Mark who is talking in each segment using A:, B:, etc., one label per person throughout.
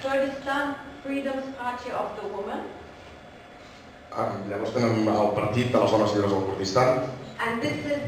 A: Kurdistan Freedom's Party of the Woman.
B: Llavors tenim el partit de les dones lliures del Kurdistan.
A: And this is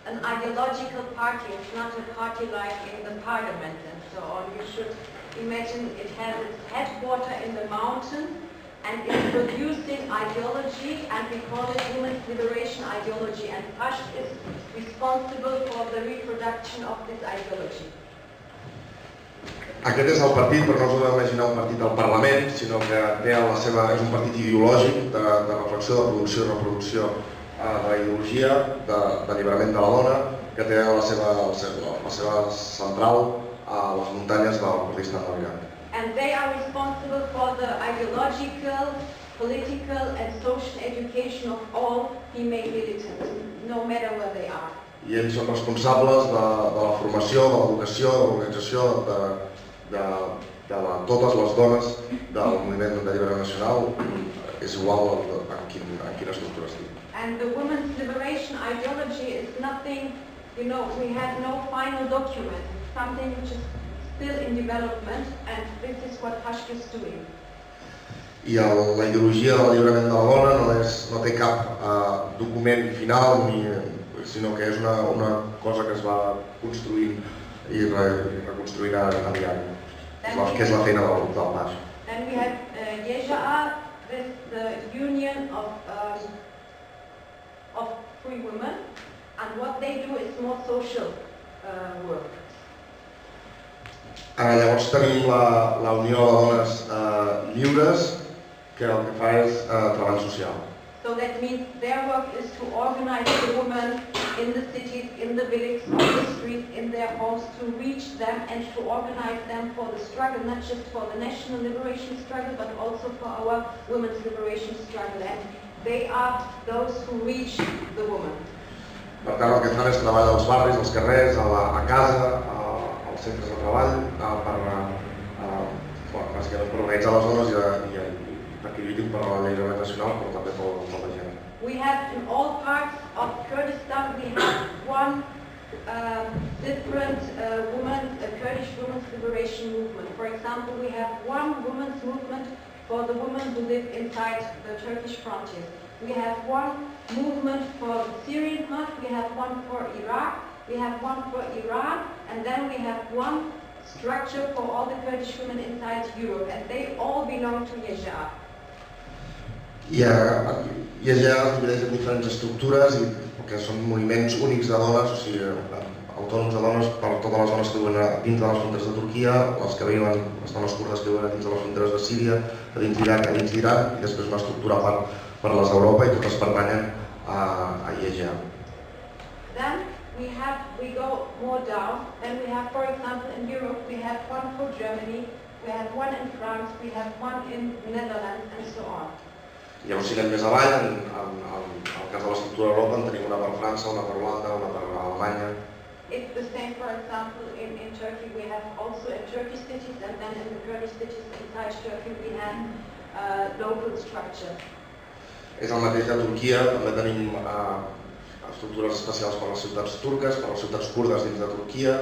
A: an ideological party. It's not a party like in the parliament and so on. You should imagine it has its headquarters in the mountain and it's producing ideology, and we call it women's liberation ideology. And Pasht is responsible for the reproduction of this ideology.
B: Aquest és el partit, però no us heu d'imaginar un partit del Parlament, sinó que té és un partit ideològic de reflexió, de producció i reproducció de la ideologia, d'alliberament de la dona, que té la seva central a les muntanyes del Kurdistan d'Iran.
A: And they are responsible for the ideological, political and social education of all female militants, no matter where they are.
B: I ells són responsables de la formació, de l'educació, de l'organització de totes les dones del moviment d'alliberament nacional, és igual en quina estructura estigui.
A: And the women's liberation ideology is nothing, we have no final document. It's something which is still in development, and this is what Pasht is doing.
B: I la ideologia de l'alliberament de la dona no té cap document final, sinó que és una cosa que es va construint i reconstruint a diari, que és la feina del Pasht.
A: Then we have Xerrada, with the union of free women, and what they do is more social work.
B: Llavors tenim la Unió de Dones Lliures, que el que fa és treball social.
A: So that means their work is to organize the women in the cities, in the villages, on the streets, in their homes, to reach them and to organize them for the struggle, not just for the national liberation struggle, but also for our women's liberation struggle. And they are those who reach the women.
B: Per tant, el que fan és treballar als barris, als carrers, a casa, als centres de treball, bàsicament per organitzar les dones i perquè lluitin per l'alliberament nacional, però també per la gent.
A: We have in all parts of Kurdistan, we have one different Kurdish women's liberation movement. For example, we have one women's movement for the women who live inside the Turkish frontiers. We have one movement for the Syrian part, we have one for Iraq, we have one for Iran, and then we have one structure for all the Kurdish women inside Europe, and they all belong to Xerrada.
B: Xerrada es divideix en diferents estructures que són moviments únics de dones, o sigui, autònoms de dones per totes les dones que viuen dins de les fronteres de Turquia, les dones kurdes que viuen dins de les fronteres de Síria, dins d'Iraq, dins d'Iran, i després una estructura per les d'Europa i totes pertanyen a Xerrada.
A: Then we go more down, and we have, for example, in Europe, we have one for Germany, we have one in France, we have one in Netherlands, and so on.
B: Llavors, si anem més avall, en el cas de l'estructura d'Europa, en tenim una per França, una per Holanda, una per Alemanya.
A: It's the same, for example, in Turkey. We have also in Turkish cities, and then in the Kurdish cities inside Turkey, we have local structure.
B: És el mateix a Turquia, també tenim estructures especials per les ciutats turques, per les ciutats kurdes dins de Turquia.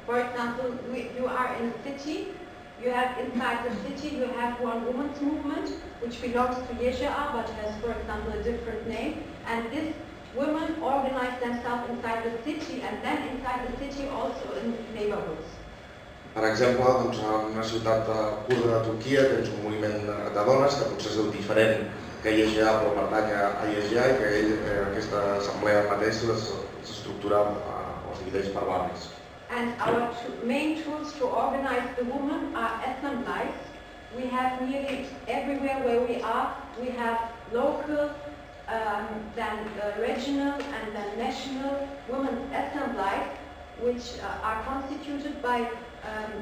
A: For example, you are in a city. You have inside the city, you have one women's movement, which belongs to Xerrada, but has, for example, a different name. And these women organize themselves inside the city, and then inside the city also in neighborhoods.
B: Per exemple, en una ciutat kurda de Turquia tens un moviment de dones que potser és diferent que Xerrada, però pertany a Xerrada, i que aquesta assemblea mateixa s'estructura o es divideix per barris.
A: And our main tools to organize the women are assemblees. We have nearly everywhere where we are, we have local, then regional and then national women's assemblies, which are constituted by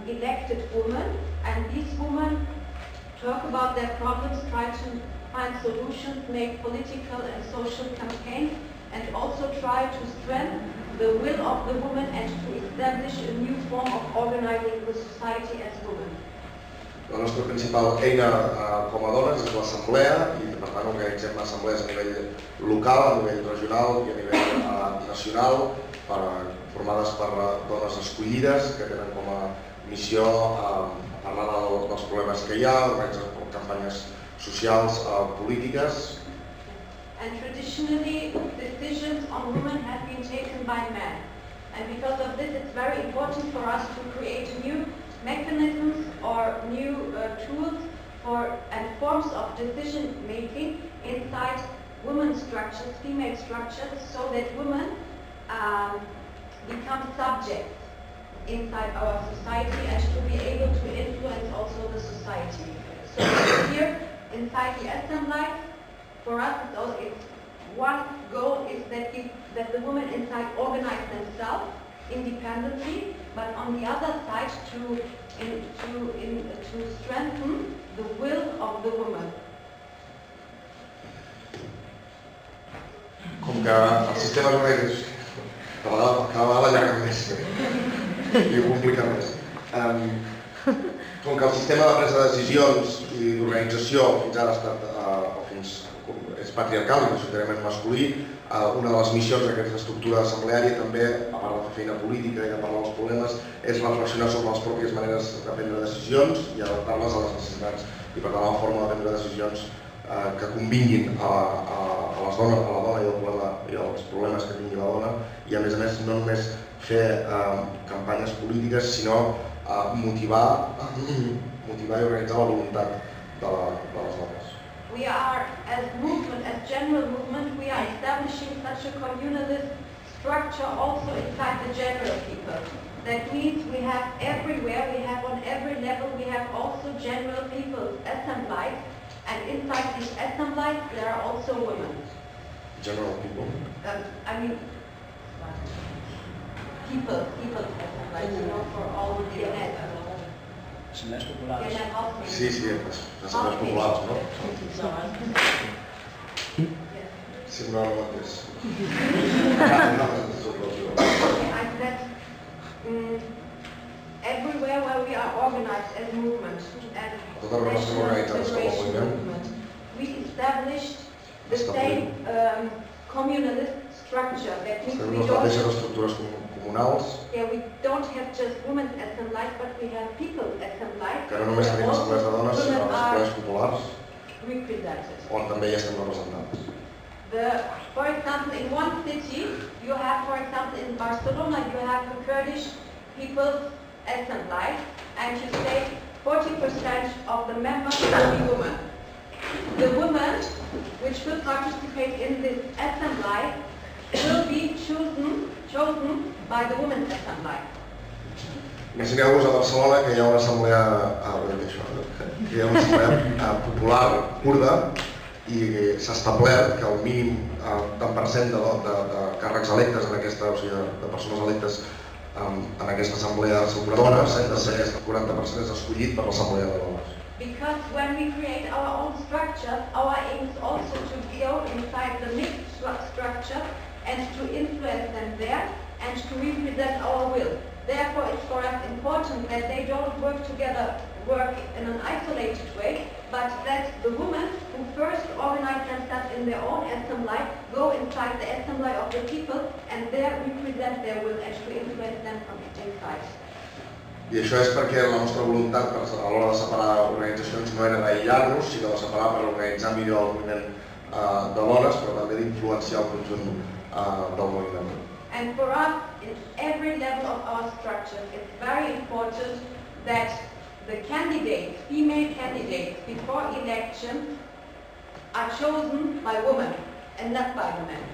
A: elected women, and these women talk about their problems, try to find solutions, make political and social campaigns, and also try to strengthen the will of the woman and to establish a new form of organizing the society as women.
B: La nostra principal eina com a dones és l'assemblea, i per tant organitzem assemblees a nivell local, a nivell regional i a nivell nacional, formades per dones escollides que tenen com a missió parlar dels problemes que hi ha, organitzar campanyes socials, polítiques.
A: And traditionally, decisions on women have been taken by men. And because of this, it's very important for us to create new mechanisms or new tools and forms of decision making inside women's structures, female structures, so that women become subjects inside our society and to be able to influence also the society. So here, inside the assembly, for us, it's one goal is that the women inside organize themselves independently, but on the other side to strengthen the will of the woman.
B: Com que el sistema jurídic cada vegada allarga més i ho complica més. Com que el sistema de presa de decisions i d'organització fins ara ha estat és patriarcal i majoritàriament masculí, una de les missions d'aquesta estructura assembleària també, a part de fer feina política i de parlar dels problemes, és reflexionar sobre les pròpies maneres de prendre decisions i adaptar-les a les necessitats. I per tant, la forma de prendre decisions que convinguin a la dona i als problemes que tingui la dona, i a més no només fer campanyes polítiques, sinó motivar i organitzar la voluntat de les dones.
A: We are, as movement, as general movement, we are establishing such a communalist structure also inside the general people. That means we have everywhere, we have on every level, we have also general people assemblies, and inside these assemblies there are also women.
B: General people?
A: I mean, people assemblies, you know, for all the units.
C: Assemblees populars.
B: Sí, assemblees populars, no? Sí, no, és...
A: I said, everywhere where we are organized as movement and we established the same communalist structure. That means we don't have just women's assemblies, but we have people's assemblies.
B: Que no només tenim assemblees de dones, sinó assemblees populars, on també hi estem representats.
A: For example, in one city, you have, for example, in Barcelona, you have a Kurdish people's assembly, and you say 40% of the members will be women. The women which will participate in this assembly will be chosen by the Women's Assembly.
B: Imagineu-vos a Barcelona que hi ha una assemblea, popular kurda i s'ha establert que el mínim tant percent de càrrecs electes en aquesta, o sigui, de persones electes en aquesta assemblea sobre dones, de ser aquest 40% és escollit per l'assemblea de dones.
A: Because when we create our own structures, our aim is also to go inside the mixed structure and to influence them there and to represent our will. Therefore, it's for us important that they don't work in an isolated way, but that the women who first organize themselves in their own assembly go inside the assembly of the people and there represent their will and to influence them from inside.
B: I això és perquè la nostra voluntat a l'hora de separar organitzacions no era d'aïllar-nos, sinó de separar per organitzar millor el moviment de dones, però també d'influenciar el conjunt del moviment.
A: And for us, in every level of our structure, it's very important that the candidates, female candidates, before election are chosen by women and not by the men.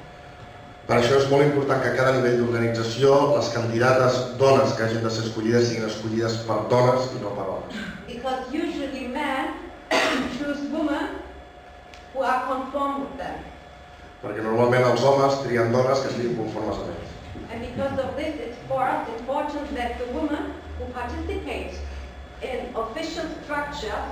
B: Per això és molt important que a cada nivell d'organització les candidates dones que hagin de ser escollides siguin escollides per dones i no per homes.
A: Because usually men choose women who are conform with them.
B: Perquè normalment els homes trien dones que estiguin conformes amb ells.
A: And because of this, it's for us important that the women who participate in official structures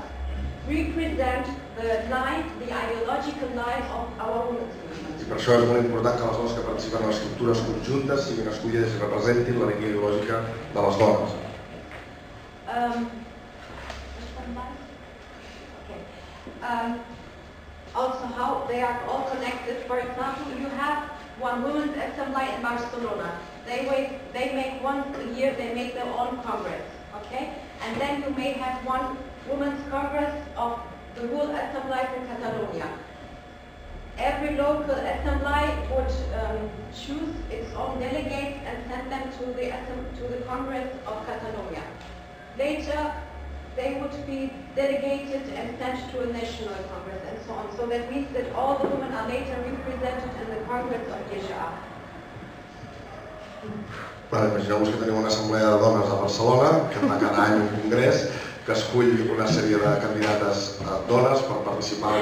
A: represent the ideological line of our women's movement.
B: I per això és molt important que les dones que participen en les estructures conjuntes siguin escollides i representin la línia ideològica de les dones.
A: Also how they are all connected. For example, you have one women's assembly in Barcelona. They make once a year, they make their own congress. Okay? And then you may have one women's congress of the whole assembly in Catalonia. Every local assembly would choose its own delegates and send them to the Congress of Catalonia. Later, they would be delegated and sent to a national congress and so on. So that means that all the women are later represented in the Congress of Xerrada.
B: Imagineu-vos que tenim una assemblea de dones a Barcelona, que fa cada any un congrés, que escull una sèrie de candidates dones per participar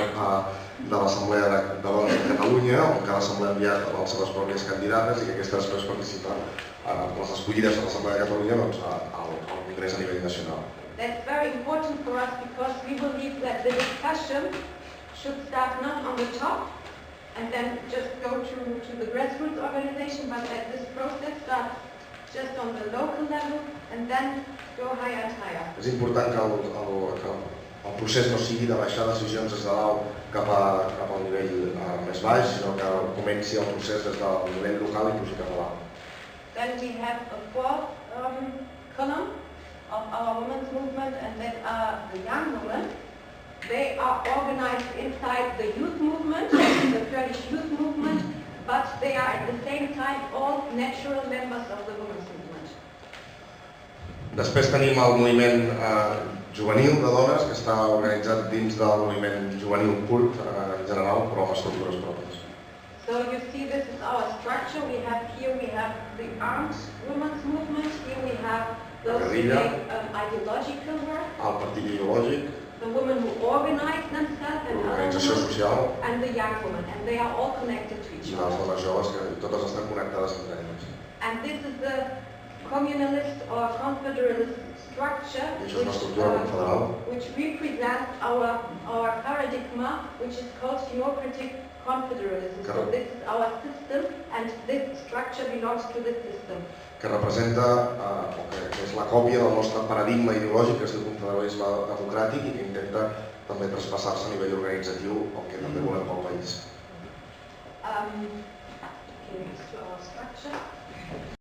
B: de l'Assemblea de Dones de Catalunya, on cada assemblea ha enviat les seves pròpies candidates i que aquestes després participen les escollides de l'Assemblea de Catalunya al congrés a nivell nacional.
A: That's very important for us because we believe that the discussion should start not on the top and then just go to the grassroots organization, but that this process starts just on the local level and then go higher and higher.
B: És important que el procés no sigui de baixar decisions des de dalt cap al nivell més baix, sinó que comenci el procés des del nivell local i pugi cap a dalt.
A: Then we have a fourth column of our women's movement, and that are the young women. They are organized inside the youth movement, the Kurdish youth movement, but they are at the same time all natural members of the women's movement.
B: Després tenim el moviment juvenil de dones, que està organitzat dins del moviment juvenil kurd en general, però amb estructures pròpies.
A: So you see, this is our structure. We have the armed women's movement. Here we have those who make ideological work.
B: El partit ideològic.
A: The women who organize themselves and
B: L'organització social.
A: And the young women, and they are all connected to each other.
B: I les dones joves, que totes estan connectades entre elles.
A: And this is the communalist or confederalist structure which represents our paradigm, which is called democratic confederalism. So this is our system, and this structure belongs to this system.
B: Que representa, que és la còpia del nostre paradigma ideològic, que és el confederalisme democràtic i que intenta també traspassar-se a nivell organitzatiu el que també volem pel país.
A: Here is our structure.